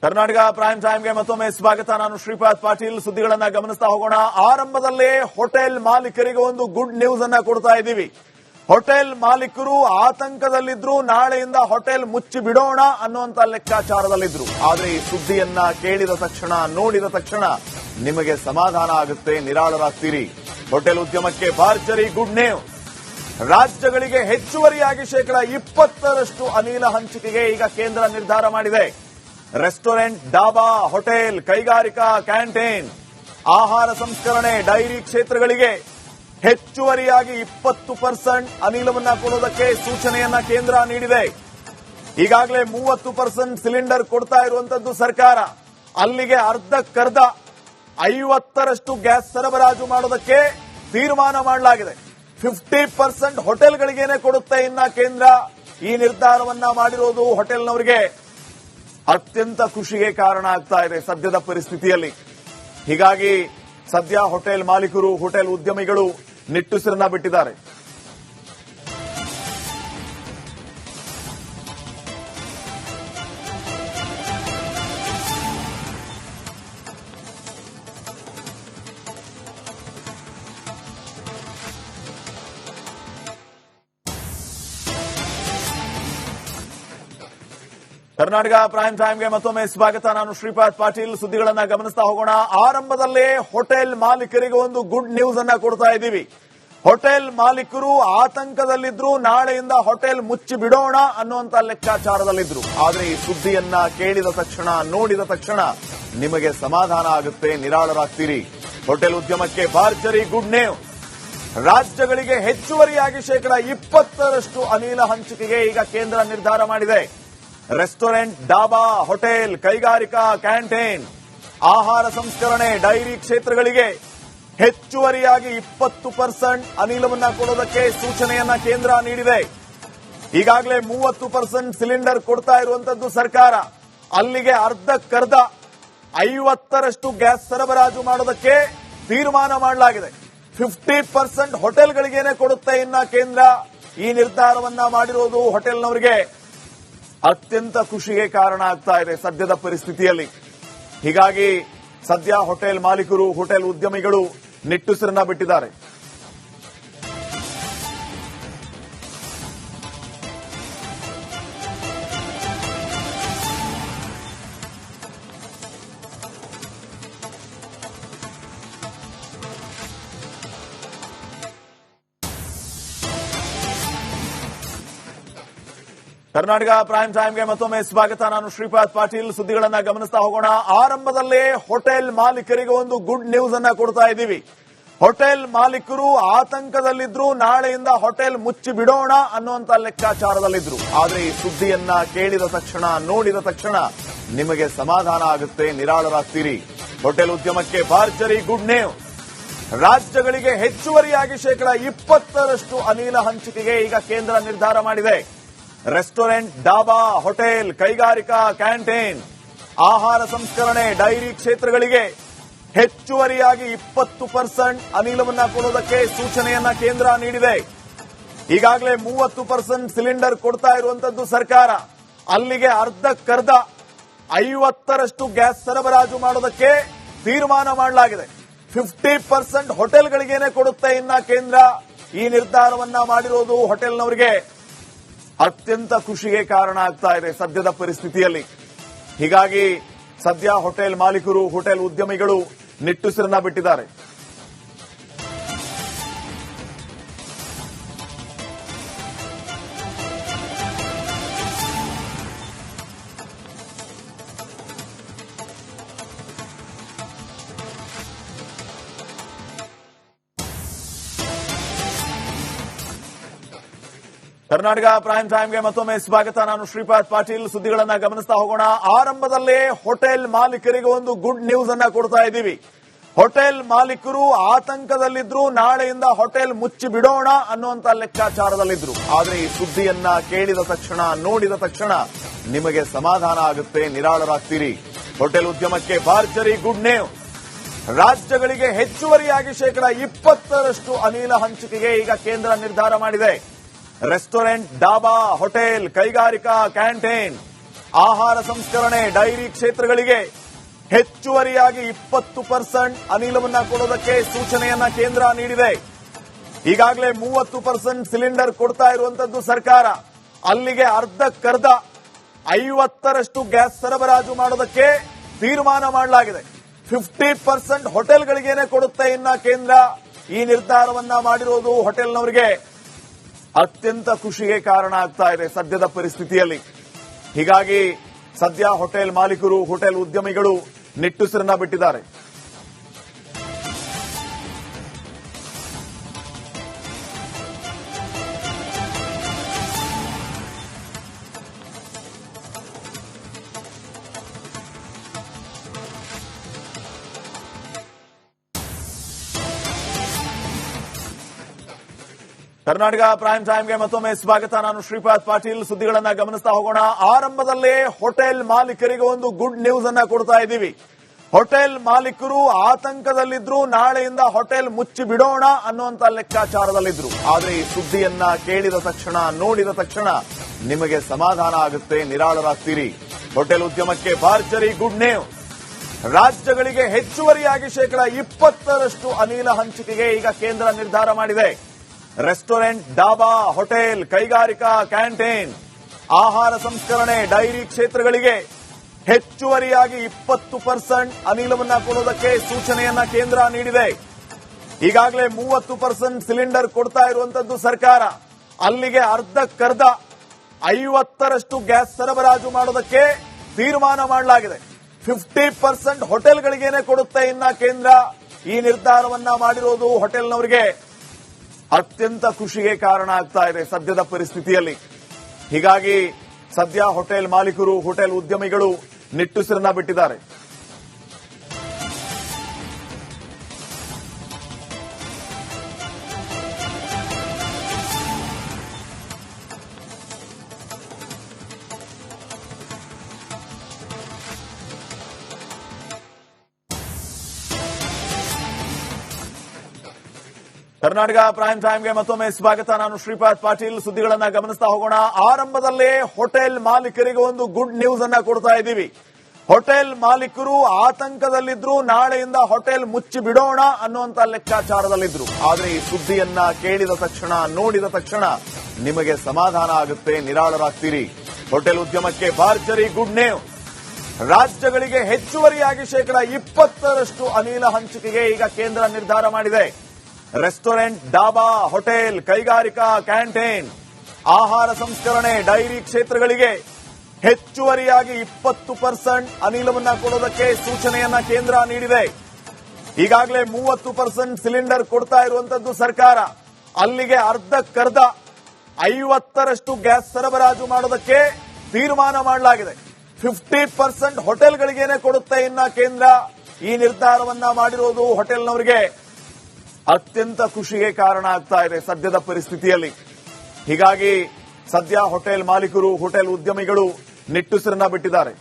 Karnataka prime ಟೈಮ್ಗೆ ಮತ್ತೊಮ್ಮೆ ಸ್ವಾಗತ. ನಾನು ಶ್ರೀಪಾದ್ ಪಾಟೀಲ್. ಸುದ್ದಿಗಳನ್ನ ಗಮನಿಸ್ತಾ ಹೋಗೋಣ. ಆರಂಭದಲ್ಲೇ ಹೋಟೆಲ್ ಮಾಲೀಕರಿಗೆ ಒಂದು ಗುಡ್ ನ್ಯೂಸ್ ಅನ್ನ ಕೊಡ್ತಾ ಇದ್ದೀವಿ. ಹೋಟೆಲ್ ಮಾಲೀಕರು ಆತಂಕದಲ್ಲಿದ್ರು, ನಾಳೆಯಿಂದ ಹೋಟೆಲ್ ಮುಚ್ಚಿ ಬಿಡೋಣ ಅನ್ನುವಂತ ಲೆಕ್ಕಾಚಾರದಲ್ಲಿದ್ರು. ಆದ್ರೆ ಈ ಸುದ್ದಿಯನ್ನ ಕೇಳಿದ ತಕ್ಷಣ, ನೋಡಿದ ತಕ್ಷಣ ನಿಮಗೆ ಸಮಾಧಾನ ಆಗುತ್ತೆ, ನಿರಾಳರಾಗ್ತೀರಿ. ಹೋಟೆಲ್ ಉದ್ಯಮಕ್ಕೆ ಭರ್ಜರಿ ಗುಡ್ ನ್ಯೂಸ್. ರಾಜ್ಯಗಳಿಗೆ ಹೆಚ್ಚುವರಿಯಾಗಿ 20% ಅನಿಲ ಹಂಚಿಕೆಗೆ ಈಗ ಕೇಂದ್ರ ನಿರ್ಧಾರ ಮಾಡಿದೆ. ರೆಸ್ಟೋರೆಂಟ್, ಡಾಬಾ, ಹೋಟೆಲ್, ಕೈಗಾರಿಕಾ, ಕ್ಯಾಂಟೀನ್, ಆಹಾರ ಸಂಸ್ಕರಣೆ, ಡೈರಿ ಕ್ಷೇತ್ರಗಳಿಗೆ ಹೆಚ್ಚುವರಿಯಾಗಿ 20% ಅನಿಲವನ್ನ ಕೊಡೋದಕ್ಕೆ ಸೂಚನೆಯನ್ನ ಕೇಂದ್ರ ನೀಡಿದೆ. ಈಗಾಗಲೇ 30% ಸಿಲಿಂಡರ್ ಕೊಡ್ತಾ ಇರುವಂತದ್ದು ಸರ್ಕಾರ. ಅಲ್ಲಿಗೆ ಅರ್ಧಕ್ಕರ್ಧ 50% ಗ್ಯಾಸ್ ಸರಬರಾಜು ಮಾಡೋದಕ್ಕೆ ತೀರ್ಮಾನ ಮಾಡಲಾಗಿದೆ. 50% ಹೋಟೆಲ್ಗಳಿಗೇನೆ ಕೊಡುತ್ತೆ ಇನ್ನ ಕೇಂದ್ರ. ಈ ನಿರ್ಧಾರವನ್ನ ಮಾಡಿರೋದು ಹೋಟೆಲ್ನವರಿಗೆ ಅತ್ಯಂತ ಖುಷಿಗೆ ಕಾರಣ ಆಗ್ತಾ ಇದೆ ಸದ್ಯದ ಪರಿಸ್ಥಿತಿಯಲ್ಲಿ. ಹೀಗಾಗಿ ಸದ್ಯ ಹೋಟೆಲ್ ಮಾಲೀಕರು, ಹೋಟೆಲ್ ಉದ್ಯಮಿಗಳು ನಿಟ್ಟುಸಿರನ್ನ ಬಿಟ್ಟಿದ್ದಾರೆ. ಕರ್ನಾಟಕ ಪ್ರೈಮ್ ಟೈಮ್ಗೆ ಮತ್ತೊಮ್ಮೆ ಸ್ವಾಗತ. ನಾನು ಶ್ರೀಪಾದ್ ಪಾಟೀಲ್. ಸುದ್ದಿಗಳನ್ನ ಗಮನಿಸ್ತಾ ಹೋಗೋಣ. ಆರಂಭದಲ್ಲೇ ಹೋಟೆಲ್ ಮಾಲೀಕರಿಗೆ ಒಂದು ಗುಡ್ ನ್ಯೂಸ್ ಅನ್ನ ಕೊಡ್ತಾ ಇದ್ದೀವಿ. ಹೋಟೆಲ್ ಮಾಲೀಕರು ಆತಂಕದಲ್ಲಿದ್ರು, ನಾಳೆಯಿಂದ ಹೋಟೆಲ್ ಮುಚ್ಚಿ ಬಿಡೋಣ ಅನ್ನುವಂತ ಲೆಕ್ಕಾಚಾರದಲ್ಲಿದ್ರು. ಆದ್ರೆ ಈ ಸುದ್ದಿಯನ್ನ ಕೇಳಿದ ತಕ್ಷಣ, ನೋಡಿದ ತಕ್ಷಣ ನಿಮಗೆ ಸಮಾಧಾನ ಆಗುತ್ತೆ, ನಿರಾಳರಾಗ್ತೀರಿ. ಹೋಟೆಲ್ ಉದ್ಯಮಕ್ಕೆ ಭರ್ಜರಿ ಗುಡ್ ನ್ಯೂಸ್. ರಾಜ್ಯಗಳಿಗೆ ಹೆಚ್ಚುವರಿಯಾಗಿ 20% ಅನಿಲ ಹಂಚಿಕೆಗೆ ಈಗ ಕೇಂದ್ರ ನಿರ್ಧಾರ ಮಾಡಿದೆ. ರೆಸ್ಟೋರೆಂಟ್, ಡಾಬಾ, ಹೋಟೆಲ್, ಕೈಗಾರಿಕಾ, ಕ್ಯಾಂಟೀನ್, ಆಹಾರ ಸಂಸ್ಕರಣೆ, ಡೈರಿ ಕ್ಷೇತ್ರಗಳಿಗೆ ಹೆಚ್ಚುವರಿಯಾಗಿ 20% ಅನಿಲವನ್ನ ಕೊಡೋದಕ್ಕೆ ಸೂಚನೆಯನ್ನ ಕೇಂದ್ರ ನೀಡಿದೆ. ಈಗಾಗಲೇ 30% ಸಿಲಿಂಡರ್ ಕೊಡ್ತಾ ಇರುವಂತದ್ದು ಸರ್ಕಾರ. ಅಲ್ಲಿಗೆ ಅರ್ಧಕ್ಕರ್ಧ 50% ಗ್ಯಾಸ್ ಸರಬರಾಜು ಮಾಡೋದಕ್ಕೆ ತೀರ್ಮಾನ ಮಾಡಲಾಗಿದೆ. 50% ಹೋಟೆಲ್ಗಳಿಗೇನೆ ಕೊಡುತ್ತೆ ಇನ್ನ ಕೇಂದ್ರ. ಈ ನಿರ್ಧಾರವನ್ನ ಮಾಡಿರೋದು ಹೋಟೆಲ್ನವರಿಗೆ ಅತ್ಯಂತ ಖುಷಿಗೆ ಕಾರಣ ಆಗ್ತಾ ಇದೆ ಸದ್ಯದ ಪರಿಸ್ಥಿತಿಯಲ್ಲಿ. ಹೀಗಾಗಿ ಸದ್ಯ ಹೋಟೆಲ್ ಮಾಲೀಕರು, ಹೋಟೆಲ್ ಉದ್ಯಮಿಗಳು ನಿಟ್ಟುಸಿರನ್ನ ಬಿಟ್ಟಿದ್ದಾರೆ. ಕರ್ನಾಟಕ ಪ್ರೈಮ್ ಟೈಮ್ಗೆ ಮತ್ತೊಮ್ಮೆ ಸ್ವಾಗತ. ನಾನು ಶ್ರೀಪಾದ್ ಪಾಟೀಲ್. ಸುದ್ದಿಗಳನ್ನ ಗಮನಿಸ್ತಾ ಹೋಗೋಣ. ಆರಂಭದಲ್ಲೇ ಹೋಟೆಲ್ ಮಾಲೀಕರಿಗೆ ಒಂದು ಗುಡ್ ನ್ಯೂಸ್ ಅನ್ನ ಕೊಡ್ತಾ ಇದ್ದೀವಿ. ಹೋಟೆಲ್ ಮಾಲೀಕರು ಆತಂಕದಲ್ಲಿದ್ರು, ನಾಳೆಯಿಂದ ಹೋಟೆಲ್ ಮುಚ್ಚಿ ಬಿಡೋಣ ಅನ್ನುವಂತ ಲೆಕ್ಕಾಚಾರದಲ್ಲಿದ್ರು. ಆದ್ರೆ ಈ ಸುದ್ದಿಯನ್ನ ಕೇಳಿದ ತಕ್ಷಣ, ನೋಡಿದ ತಕ್ಷಣ ನಿಮಗೆ ಸಮಾಧಾನ ಆಗುತ್ತೆ, ನಿರಾಳರಾಗ್ತೀರಿ. ಹೋಟೆಲ್ ಉದ್ಯಮಕ್ಕೆ ಭರ್ಜರಿ ಗುಡ್ ನ್ಯೂಸ್. ರಾಜ್ಯಗಳಿಗೆ ಹೆಚ್ಚುವರಿಯಾಗಿ 20% ಅನಿಲ ಹಂಚಿಕೆಗೆ ಈಗ ಕೇಂದ್ರ ನಿರ್ಧಾರ ಮಾಡಿದೆ. ರೆಸ್ಟೋರೆಂಟ್, ಡಾಬಾ, ಹೋಟೆಲ್, ಕೈಗಾರಿಕಾ, ಕ್ಯಾಂಟೀನ್, ಆಹಾರ ಸಂಸ್ಕರಣೆ, ಡೈರಿ ಕ್ಷೇತ್ರಗಳಿಗೆ ಹೆಚ್ಚುವರಿಯಾಗಿ 20% ಅನಿಲವನ್ನ ಕೊಡೋದಕ್ಕೆ ಸೂಚನೆಯನ್ನ ಕೇಂದ್ರ ನೀಡಿದೆ. ಈಗಾಗಲೇ 30% ಸಿಲಿಂಡರ್ ಕೊಡ್ತಾ ಇರುವಂತದ್ದು ಸರ್ಕಾರ. ಅಲ್ಲಿಗೆ ಅರ್ಧಕ್ಕರ್ಧ 50% ಗ್ಯಾಸ್ ಸರಬರಾಜು ಮಾಡೋದಕ್ಕೆ ತೀರ್ಮಾನ ಮಾಡಲಾಗಿದೆ. 50% ಹೋಟೆಲ್ಗಳಿಗೇನೆ ಕೊಡುತ್ತೆ ಇನ್ನ ಕೇಂದ್ರ. ಈ ನಿರ್ಧಾರವನ್ನ ಮಾಡಿರೋದು ಹೋಟೆಲ್ನವರಿಗೆ ಅತ್ಯಂತ ಖುಷಿಗೆ ಕಾರಣ ಆಗ್ತಾ ಇದೆ ಸದ್ಯದ ಪರಿಸ್ಥಿತಿಯಲ್ಲಿ. ಹೀಗಾಗಿ ಸದ್ಯ ಹೋಟೆಲ್ ಮಾಲೀಕರು, ಹೋಟೆಲ್ ಉದ್ಯಮಿಗಳು ನಿಟ್ಟುಸಿರನ್ನ ಬಿಟ್ಟಿದ್ದಾರೆ. ಕರ್ನಾಟಕ ಪ್ರೈಮ್ ಟೈಮ್ಗೆ ಮತ್ತೊಮ್ಮೆ ಸ್ವಾಗತ. ನಾನು ಶ್ರೀಪಾದ್ ಪಾಟೀಲ್. ಸುದ್ದಿಗಳನ್ನ ಗಮನಿಸ್ತಾ ಹೋಗೋಣ. ಆರಂಭದಲ್ಲೇ ಹೋಟೆಲ್ ಮಾಲೀಕರಿಗೆ ಒಂದು ಗುಡ್ ನ್ಯೂಸ್ ಅನ್ನ ಕೊಡ್ತಾ ಇದ್ದೀವಿ. ಹೋಟೆಲ್ ಮಾಲೀಕರು ಆತಂಕದಲ್ಲಿದ್ರು, ನಾಳೆಯಿಂದ ಹೋಟೆಲ್ ಮುಚ್ಚಿ ಬಿಡೋಣ ಅನ್ನುವಂತ ಲೆಕ್ಕಾಚಾರದಲ್ಲಿದ್ರು. ಆದ್ರೆ ಈ ಸುದ್ದಿಯನ್ನ ಕೇಳಿದ ತಕ್ಷಣ, ನೋಡಿದ ತಕ್ಷಣ ನಿಮಗೆ ಸಮಾಧಾನ ಆಗುತ್ತೆ, ನಿರಾಳರಾಗ್ತೀರಿ. ಹೋಟೆಲ್ ಉದ್ಯಮಕ್ಕೆ ಭರ್ಜರಿ ಗುಡ್ ನ್ಯೂಸ್. ರಾಜ್ಯಗಳಿಗೆ ಹೆಚ್ಚುವರಿಯಾಗಿ 20% ಅನಿಲ ಹಂಚಿಕೆಗೆ ಈಗ ಕೇಂದ್ರ ನಿರ್ಧಾರ ಮಾಡಿದೆ. ರೆಸ್ಟೋರೆಂಟ್, ಡಾಬಾ, ಹೋಟೆಲ್, ಕೈಗಾರಿಕಾ, ಕ್ಯಾಂಟೀನ್, ಆಹಾರ ಸಂಸ್ಕರಣೆ, ಡೈರಿ ಕ್ಷೇತ್ರಗಳಿಗೆ ಹೆಚ್ಚುವರಿಯಾಗಿ 20% ಅನಿಲವನ್ನ ಕೊಡೋದಕ್ಕೆ ಸೂಚನೆಯನ್ನ ಕೇಂದ್ರ ನೀಡಿದೆ. ಈಗಾಗಲೇ 30% ಸಿಲಿಂಡರ್ ಕೊಡ್ತಾ ಇರುವಂತದ್ದು ಸರ್ಕಾರ. ಅಲ್ಲಿಗೆ ಅರ್ಧಕ್ಕರ್ಧ 50ರಷ್ಟು ಗ್ಯಾಸ್ ಸರಬರಾಜು ಮಾಡೋದಕ್ಕೆ ತೀರ್ಮಾನ ಮಾಡಲಾಗಿದೆ. 50% ಹೋಟೆಲ್ಗಳಿಗೇನೆ ಕೊಡುತ್ತೆ ಇನ್ನ ಕೇಂದ್ರ. ಈ ನಿರ್ಧಾರವನ್ನ ಮಾಡಿರೋದು ಹೋಟೆಲ್ನವರಿಗೆ ಅತ್ಯಂತ ಖುಷಿಗೆ ಕಾರಣ ಆಗ್ತಾ ಇದೆ ಸದ್ಯದ ಪರಿಸ್ಥಿತಿಯಲ್ಲಿ. ಹೀಗಾಗಿ ಸದ್ಯ ಹೋಟೆಲ್ ಮಾಲೀಕರು, ಹೋಟೆಲ್ ಉದ್ಯಮಿಗಳು ನಿಟ್ಟುಸಿರನ್ನ ಬಿಟ್ಟಿದ್ದಾರೆ. ಕರ್ನಾಟಕ ಪ್ರೈಮ್ ಟೈಮ್ಗೆ ಮತ್ತೊಮ್ಮೆ ಸ್ವಾಗತ. ನಾನು ಶ್ರೀಪಾದ್ ಪಾಟೀಲ್. ಸುದ್ದಿಗಳನ್ನ ಗಮನಿಸ್ತಾ ಹೋಗೋಣ. ಆರಂಭದಲ್ಲೇ ಹೋಟೆಲ್ ಮಾಲೀಕರಿಗೆ ಒಂದು ಗುಡ್ ನ್ಯೂಸ್ ಅನ್ನ ಕೊಡ್ತಾ ಇದ್ದೀವಿ. ಹೋಟೆಲ್ ಮಾಲೀಕರು ಆತಂಕದಲ್ಲಿದ್ರು, ನಾಳೆಯಿಂದ ಹೋಟೆಲ್ ಮುಚ್ಚಿ ಬಿಡೋಣ ಅನ್ನುವಂತ ಲೆಕ್ಕಾಚಾರದಲ್ಲಿದ್ರು. ಆದ್ರೆ ಈ ಸುದ್ದಿಯನ್ನ ಕೇಳಿದ ತಕ್ಷಣ, ನೋಡಿದ ತಕ್ಷಣ ನಿಮಗೆ ಸಮಾಧಾನ ಆಗುತ್ತೆ, ನಿರಾಳರಾಗ್ತೀರಿ. ಹೋಟೆಲ್ ಉದ್ಯಮಕ್ಕೆ ಭರ್ಜರಿ ಗುಡ್ ನ್ಯೂಸ್. ರಾಜ್ಯಗಳಿಗೆ ಹೆಚ್ಚುವರಿಯಾಗಿ 20% ಅನಿಲ ಹಂಚಿಕೆಗೆ ಈಗ ಕೇಂದ್ರ ನಿರ್ಧಾರ ಮಾಡಿದೆ. ರೆಸ್ಟೋರೆಂಟ್, ಡಾಬಾ, ಹೋಟೆಲ್, ಕೈಗಾರಿಕಾ, ಕ್ಯಾಂಟೀನ್, ಆಹಾರ ಸಂಸ್ಕರಣೆ, ಡೈರಿ ಕ್ಷೇತ್ರಗಳಿಗೆ ಹೆಚ್ಚುವರಿಯಾಗಿ 20% ಅನಿಲವನ್ನ ಕೊಡೋದಕ್ಕೆ ಸೂಚನೆಯನ್ನ ಕೇಂದ್ರ ನೀಡಿದೆ. ಈಗಾಗಲೇ 30% ಸಿಲಿಂಡರ್ ಕೊಡ್ತಾ ಇರುವಂತದ್ದು ಸರ್ಕಾರ. ಅಲ್ಲಿಗೆ ಅರ್ಧಕ್ಕರ್ಧ 50ರಷ್ಟು ಗ್ಯಾಸ್ ಸರಬರಾಜು ಮಾಡೋದಕ್ಕೆ ತೀರ್ಮಾನ ಮಾಡಲಾಗಿದೆ. 50% ಹೋಟೆಲ್ಗಳಿಗೇನೆ ಕೊಡುತ್ತೆ ಇನ್ನ ಕೇಂದ್ರ. ಈ ನಿರ್ಧಾರವನ್ನ ಮಾಡಿರೋದು ಹೋಟೆಲ್ನವರಿಗೆ ಅತ್ಯಂತ ಖುಷಿಗೆ ಕಾರಣ ಆಗ್ತಾ ಇದೆ ಸದ್ಯದ ಪರಿಸ್ಥಿತಿಯಲ್ಲಿ. ಹೀಗಾಗಿ ಸದ್ಯ ಹೋಟೆಲ್ ಮಾಲೀಕರು, ಹೋಟೆಲ್ ಉದ್ಯಮಿಗಳು ನಿಟ್ಟುಸಿರನ್ನ ಬಿಟ್ಟಿದ್ದಾರೆ. ಕರ್ನಾಟಕ ಪ್ರೈಮ್ ಟೈಮ್ಗೆ ಮತ್ತೊಮ್ಮೆ ಸ್ವಾಗತ. ನಾನು ಶ್ರೀಪಾದ್ ಪಾಟೀಲ್. ಸುದ್ದಿಗಳನ್ನ ಗಮನಿಸ್ತಾ ಹೋಗೋಣ. ಆರಂಭದಲ್ಲೇ ಹೋಟೆಲ್ ಮಾಲೀಕರಿಗೆ ಒಂದು ಗುಡ್ ನ್ಯೂಸ್ ಅನ್ನ ಕೊಡ್ತಾ ಇದ್ದೀವಿ. ಹೋಟೆಲ್ ಮಾಲೀಕರು ಆತಂಕದಲ್ಲಿದ್ರು, ನಾಳೆಯಿಂದ ಹೋಟೆಲ್ ಮುಚ್ಚಿ ಬಿಡೋಣ ಅನ್ನುವಂತ ಲೆಕ್ಕಾಚಾರದಲ್ಲಿದ್ರು. ಆದ್ರೆ ಈ ಸುದ್ದಿಯನ್ನ ಕೇಳಿದ ತಕ್ಷಣ, ನೋಡಿದ ತಕ್ಷಣ ನಿಮಗೆ ಸಮಾಧಾನ ಆಗುತ್ತೆ, ನಿರಾಳರಾಗ್ತೀರಿ. ಹೋಟೆಲ್ ಉದ್ಯಮಕ್ಕೆ ಭರ್ಜರಿ ಗುಡ್ ನ್ಯೂಸ್. ರಾಜ್ಯಗಳಿಗೆ ಹೆಚ್ಚುವರಿಯಾಗಿ 20% ಅನಿಲ ಹಂಚಿಕೆಗೆ ಈಗ ಕೇಂದ್ರ ನಿರ್ಧಾರ ಮಾಡಿದೆ. ರೆಸ್ಟೋರೆಂಟ್, ಡಾಬಾ, ಹೋಟೆಲ್, ಕೈಗಾರಿಕಾ, ಕ್ಯಾಂಟೀನ್, ಆಹಾರ ಸಂಸ್ಕರಣೆ, ಡೈರಿ ಕ್ಷೇತ್ರಗಳಿಗೆ ಹೆಚ್ಚುವರಿಯಾಗಿ 20% ಅನಿಲವನ್ನ ಕೊಡೋದಕ್ಕೆ ಸೂಚನೆಯನ್ನ ಕೇಂದ್ರ ನೀಡಿದೆ. ಈಗಾಗಲೇ 30% ಸಿಲಿಂಡರ್ ಕೊಡ್ತಾ ಇರುವಂತದ್ದು ಸರ್ಕಾರ. ಅಲ್ಲಿಗೆ ಅರ್ಧಕ್ಕರ್ಧ 50ರಷ್ಟು ಗ್ಯಾಸ್ ಸರಬರಾಜು ಮಾಡೋದಕ್ಕೆ ತೀರ್ಮಾನ ಮಾಡಲಾಗಿದೆ. 50% ಹೋಟೆಲ್ಗಳಿಗೇನೆ ಕೊಡುತ್ತೆ ಇನ್ನ ಕೇಂದ್ರ. ಈ ನಿರ್ಧಾರವನ್ನ ಮಾಡಿರೋದು ಹೋಟೆಲ್ನವರಿಗೆ ಅತ್ಯಂತ ಖುಷಿಗೆ ಕಾರಣ ಆಗ್ತಾ ಇದೆ ಸದ್ಯದ ಪರಿಸ್ಥಿತಿಯಲ್ಲಿ. ಹೀಗಾಗಿ ಸದ್ಯ ಹೋಟೆಲ್ ಮಾಲೀಕರು, ಹೋಟೆಲ್ ಉದ್ಯಮಿಗಳು ನಿಟ್ಟುಸಿರನ್ನ ಬಿಟ್ಟಿದ್ದಾರೆ.